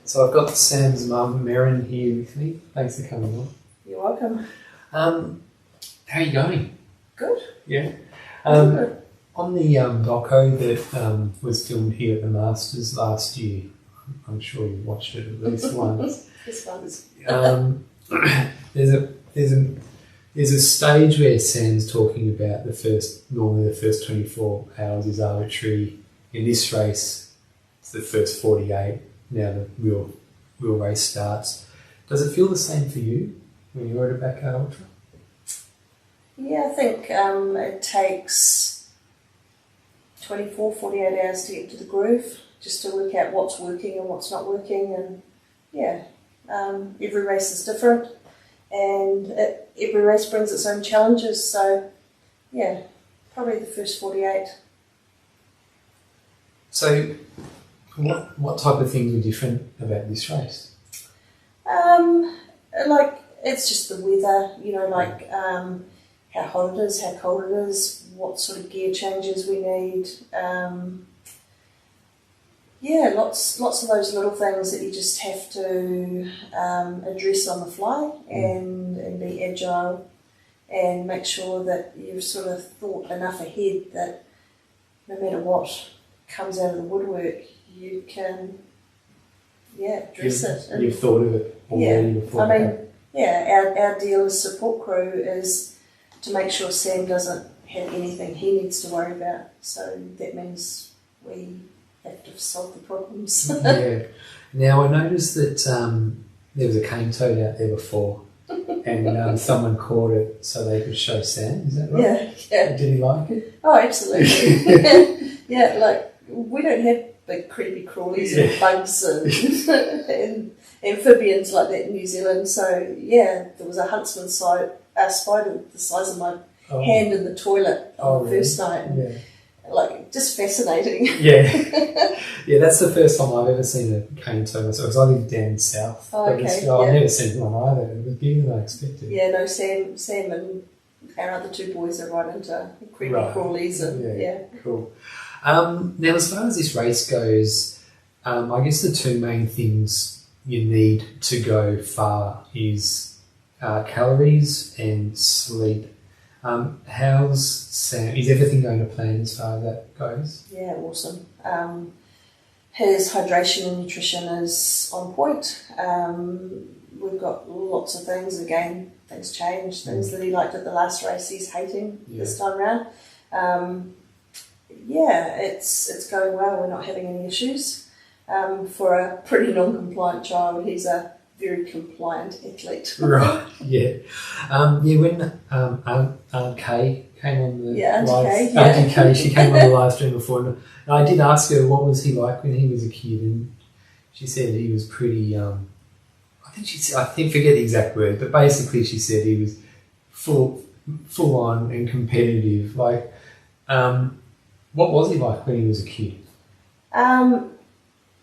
So I've got Sam's mum, Merryn, here with me. Thanks for coming on. You're welcome. How are you going? Good. Yeah. Good. On the doco that was filmed here at the Masters last year, I'm sure you watched it at least once. It's fun. There's a stage where Sam's talking about normally the first 24 hours is arbitrary. In this race, it's the first 48. Now the real race starts. Does it feel the same for you when you're at a backyard ultra? Yeah, I think it takes 24, 48 hours to get to the groove, just to work out what's working and what's not working. And yeah, every race is different, and every race brings its own challenges. So yeah, probably the first 48. So what type of things were different about this race? Like, it's just the weather, like how hot it is, how cold it is, what sort of gear changes we need. Lots of those little things that you just have to address on the fly and be agile and make sure that you've sort of thought enough ahead that no matter what comes out of the woodwork, you can address it. And you've thought of it already before. Our dealer's support crew is to make sure Sam doesn't have anything he needs to worry about. So that means we have to solve the problems. Yeah. Now I noticed that there was a cane toad out there before, and someone caught it so they could show Sam. Is that right? Yeah. Did he like it? Oh, absolutely. Yeah, like we don't have big creepy crawlies and bugs and amphibians like that in New Zealand. So yeah, there was a huntsman spider the size of my hand in the toilet on the first night. And, like, just fascinating. Yeah, that's the first time I've ever seen a cane toad myself, because I live down south. I've never seen one either. It was bigger than I expected. Yeah, no, Sam and our other two boys are right into creepy crawlies. And, Cool. Now, as far as this race goes, I guess the two main things you need to go far is calories and sleep. How's Sam? Is everything going to plan as far as that goes? Yeah, awesome. His hydration and nutrition is on point. We've got lots of things. Again, things change. Things that he liked at the last race, he's hating this time around. It's going well. We're not having any issues. For a pretty non-compliant child, he's a very compliant athlete. Right, yeah. When Aunt Kay came on the Auntie Kay, she came on the live stream before, and I did ask her what was he like when he was a kid, and she said he was pretty, I forget the exact word, but basically she said he was full on and competitive. Like, what was he like when he was a kid?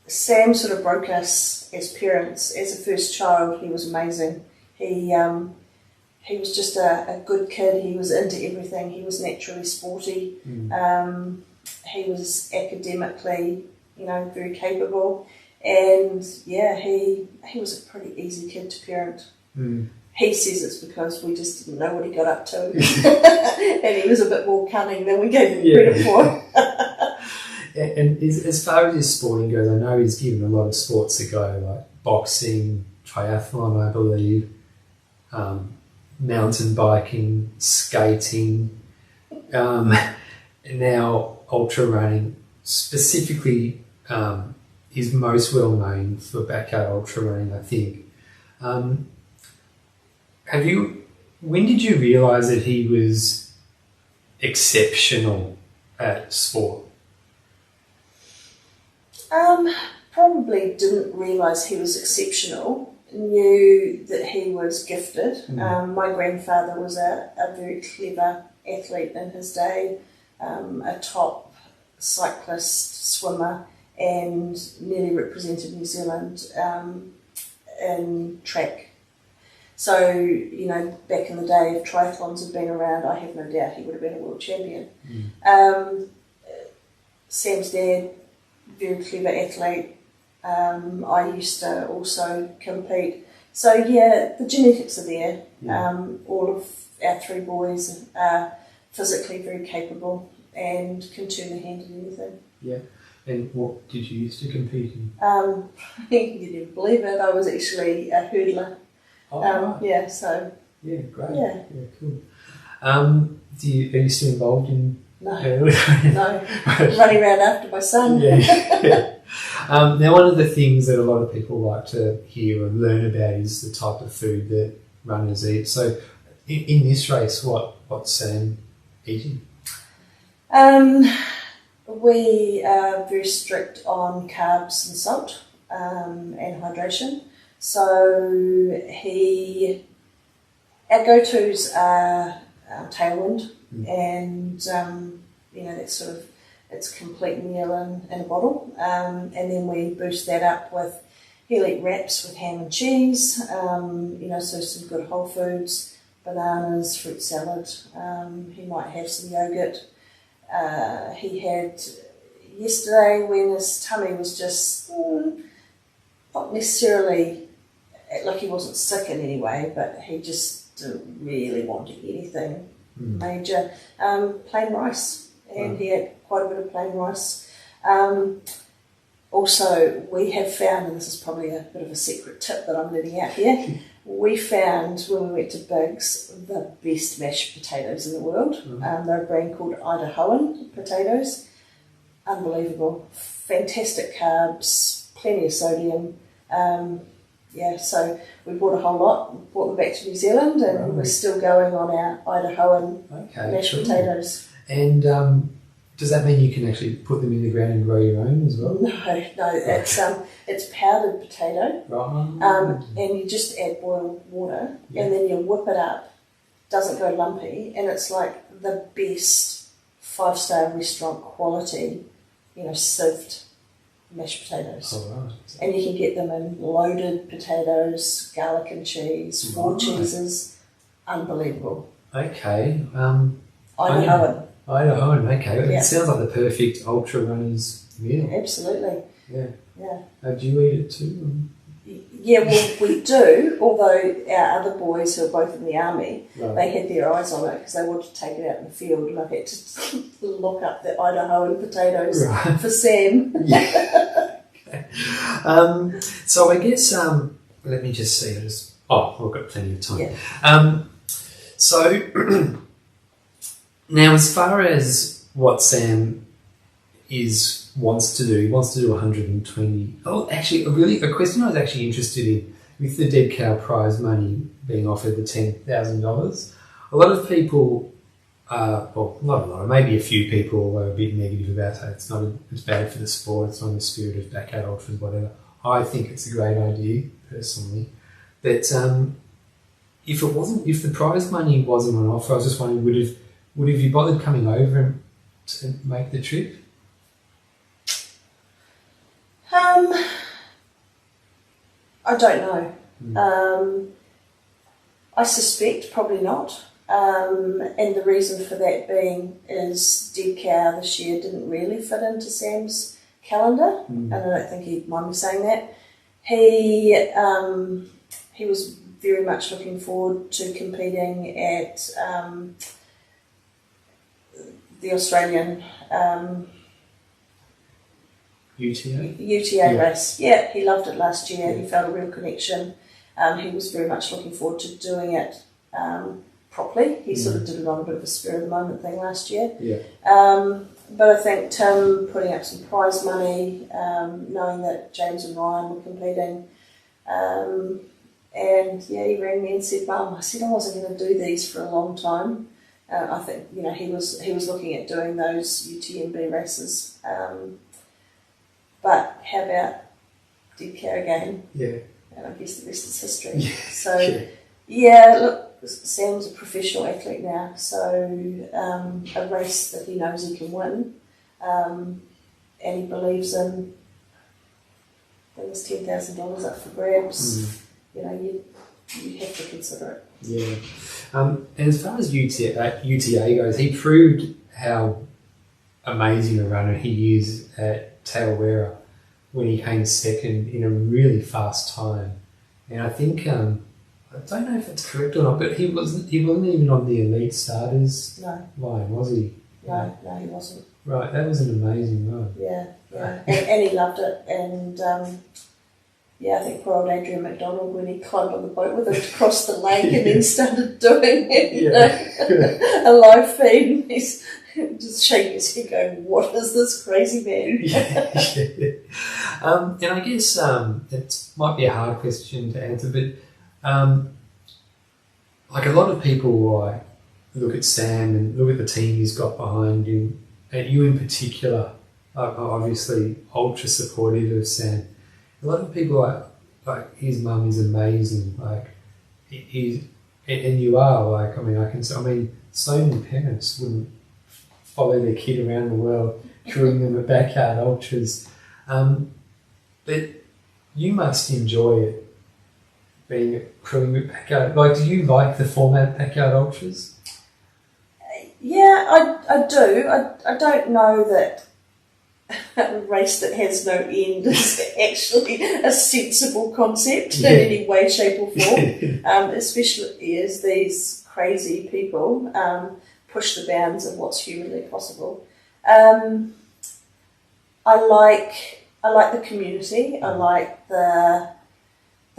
Sam sort of broke us as parents. As a first child, he was amazing. He was just a good kid. He was into everything. He was naturally sporty. He was academically, very capable. And he was a pretty easy kid to parent. He says it's because we just didn't know what he got up to. And he was a bit more cunning than we gave him credit for. And as far as his sporting goes, I know he's given a lot of sports a go, like boxing, triathlon, I believe, mountain biking, skating, now ultra running. Specifically, he's most well known for backyard ultra running, I think. When did you realise that he was exceptional at sport? Probably didn't realise he was exceptional. Knew that he was gifted. My grandfather was a very clever athlete in his day, a top cyclist, swimmer, and nearly represented New Zealand in track. So, back in the day, if triathlons had been around, I have no doubt he would have been a world champion. Sam's dad, very clever athlete, I used to also compete. So yeah, the genetics are there. Yeah. All of our 3 boys are physically very capable and can turn their hand at anything. Yeah. And what did you used to compete in? You didn't believe it. I was actually a hurdler. Oh, right. Yeah, so... Yeah, great. Yeah. Yeah, cool. Are you still involved in... No, no. Running around after my son. Yeah. Now, one of the things that a lot of people like to hear and learn about is the type of food that runners eat. So, in this race, what's Sam eating? We are very strict on carbs and salt and hydration. So our go-tos are Tailwind, and that's sort of it's complete meal in a bottle, and then we boost that up with he'll eat wraps with ham and cheese, so some good whole foods, bananas, fruit salad. He might have some yogurt. He had yesterday when his tummy was just not necessarily like he wasn't sick in any way, but he just didn't really want to eat anything major. Plain rice, and he had quite a bit of plain rice. Also, we have found, and this is probably a bit of a secret tip that I'm letting out here, we found when we went to Biggs the best mashed potatoes in the world. They're a brand called Idahoan potatoes. Unbelievable. Fantastic carbs, plenty of sodium. So we bought a whole lot, brought them back to New Zealand, and we're still going on our Idahoan mashed potatoes. And does that mean you can actually put them in the ground and grow your own as well? No, it's powdered potato, and you just add boiled water, and then you whip it up. Doesn't go lumpy, and it's like the best 5-star restaurant quality, sieved mashed potatoes. Oh, right. And you can get them in loaded potatoes, garlic and cheese, 4 cheeses. Unbelievable. Okay. Idahoan. Okay. It sounds like the perfect ultra runner's meal. Absolutely. Yeah. Yeah. Do you eat it too? Yeah, well, we do, although our other boys who are both in the army, they had their eyes on it because they wanted to take it out in the field, and I had to look up the Idahoan potatoes for Sam. Okay. So I guess, let me just see. We've got plenty of time. Yeah. So now as far as what Sam wants to do 120. Oh, actually, a question I was actually interested in with the Dead Cow Prize money being offered, the $10,000. A lot of people, not a lot, maybe a few people were a bit negative about it. It's bad for the sport. It's not in the spirit of backyard ultras, whatever. I think it's a great idea personally. But if the prize money wasn't on offer, I was just wondering, would have you bothered coming over to make the trip? I don't know. I suspect probably not. And the reason for that being is Dead Cow this year didn't really fit into Sam's calendar, and I don't think he'd mind me saying that. He was very much looking forward to competing at the Australian UTA race. Yeah, he loved it last year. He felt a real connection. He was very much looking forward to doing it properly. He sort of did it on a bit of a spur of the moment thing last year. But I think Tim putting up some prize money, knowing that James and Ryan were competing, and he rang me and said, "Mum," I said I wasn't going to do these for a long time. I think he was looking at doing those UTMB races. But how about Dead Cow again? Yeah. And I guess the rest is history. Look, Sam's a professional athlete now, so a race that he knows he can win, and he believes in, there was $10,000 up for grabs. You have to consider it. Yeah. And as far as UTA goes, he proved how amazing a runner he is at Tailwera. when he came second in a really fast time. And I think, I don't know if it's correct or not, but he wasn't even on the elite starters line, was he? No, he wasn't. Right, that was an amazing run. Yeah. And he loved it. And I think poor old Adrian McDonald, when he climbed on the boat with him to cross the lake and then started doing a live feed, and he's just shaking his head going, what is this crazy man? And I guess it might be a hard question to answer, but like a lot of people look at Sam and look at the team he's got behind him, and you in particular are obviously ultra supportive of Sam. A lot of people like his mum is amazing. Like and you are like, I mean, so many parents wouldn't follow their kid around the world, crewing them at backyard ultras. But you must enjoy it, being crewing at backyard. Like, do you like the format of backyard ultras? Yeah, I do. I don't know that a race that has no end is actually a sensible concept in any way, shape or form, especially as these crazy people push the bounds of what's humanly possible. I like the community. I like the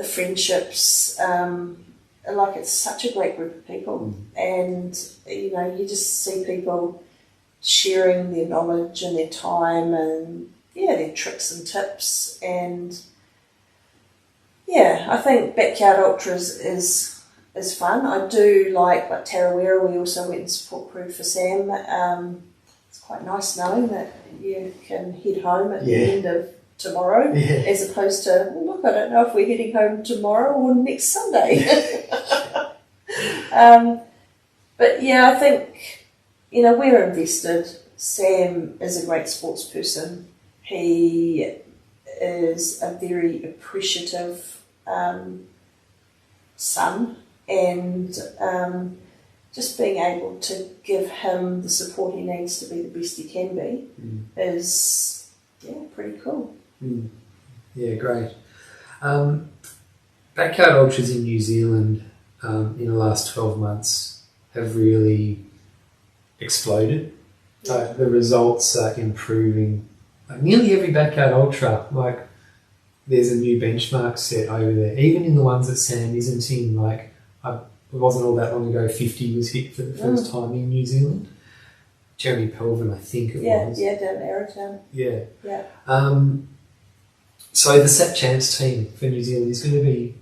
friendships. Like, it's such a great group of people, and you just see people sharing their knowledge and their time and their tricks and tips, and I think backyard ultras is fun. I do like Tarawera. We also went and support crew for Sam. It's quite nice knowing that you can head home at the end of tomorrow, as opposed to, well, look, I don't know if we're heading home tomorrow or next Sunday. But I think we're invested. Sam is a great sports person. He is a very appreciative son, and just being able to give him the support he needs to be the best he can be is pretty cool. Yeah, great. Backyard ultras in New Zealand in the last 12 months have really exploded. The results are improving. Like, nearly every backyard ultra, like, there's a new benchmark set over there. Even in the ones that Sam isn't in, like, it wasn't all that long ago, 50 was hit for the first time in New Zealand. Jeremy Pelvin, I think it was. Yeah, down in Arrowtown. Yeah. So the SAP Champs team for New Zealand is going to be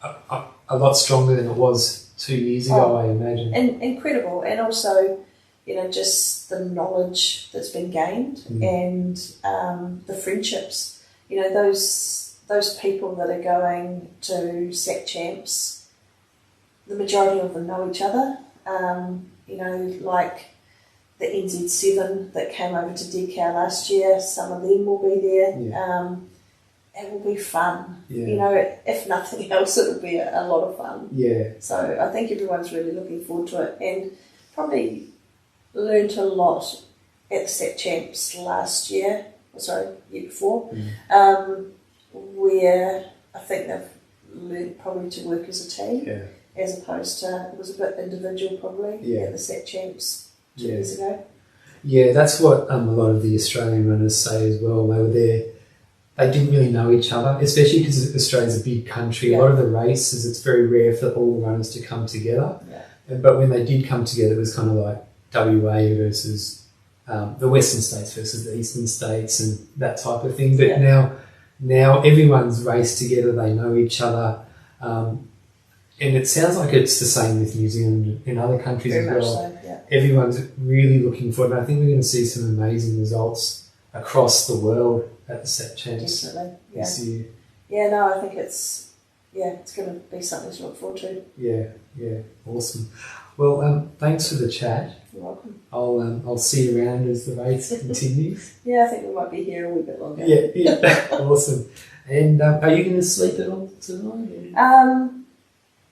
a lot stronger than it was 2 years ago, I imagine. And incredible. And also, just the knowledge that's been gained and the friendships. Those people that are going to SAP Champs, the majority of them know each other. Like the NZ7 that came over to DCAL last year, some of them will be there. It will be fun. If nothing else, it'll be a lot of fun. So I think everyone's really looking forward to it, and probably learnt a lot at the SAP Champs year before, where I think they've learned probably to work as a team, as opposed to, it was a bit individual probably at the SAP Champs 2 years ago. Yeah, that's what a lot of the Australian runners say as well. They were there, they didn't really know each other, especially because Australia's a big country. A lot of the races, it's very rare for all the runners to come together. But when they did come together, it was kind of like WA versus the Western states versus the Eastern states and that type of thing. But now everyone's raced together, they know each other. And it sounds like it's the same with New Zealand and other countries as well. So, Everyone's really looking for it. And I think we're going to see some amazing results across the world at the SAP Champs this year. I think it's going to be something to look forward to. Yeah, awesome. Well, thanks for the chat. You're welcome. I'll see you around as the race continues. I think we might be here a wee bit longer. Yeah, awesome. And are you going to sleep at all tonight?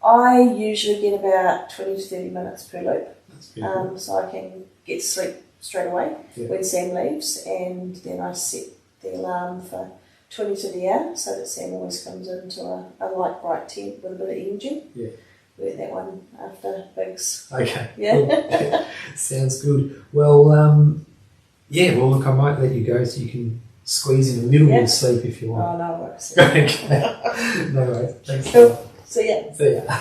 I usually get about 20 to 30 minutes per loop. That's beautiful. So I can get to sleep straight away when Sam leaves, and then I set the alarm for 20 to the hour, so that Sam always comes into a light bright tent with a bit of engine. Yeah. We that one after Bigs. Okay. Yeah. Cool. Yeah. Sounds good. Well, yeah, well, look, I might let you go so you can squeeze in a little bit of sleep if you want. Oh, no worries. Okay. No worries. Thanks. Cool. See ya. See ya.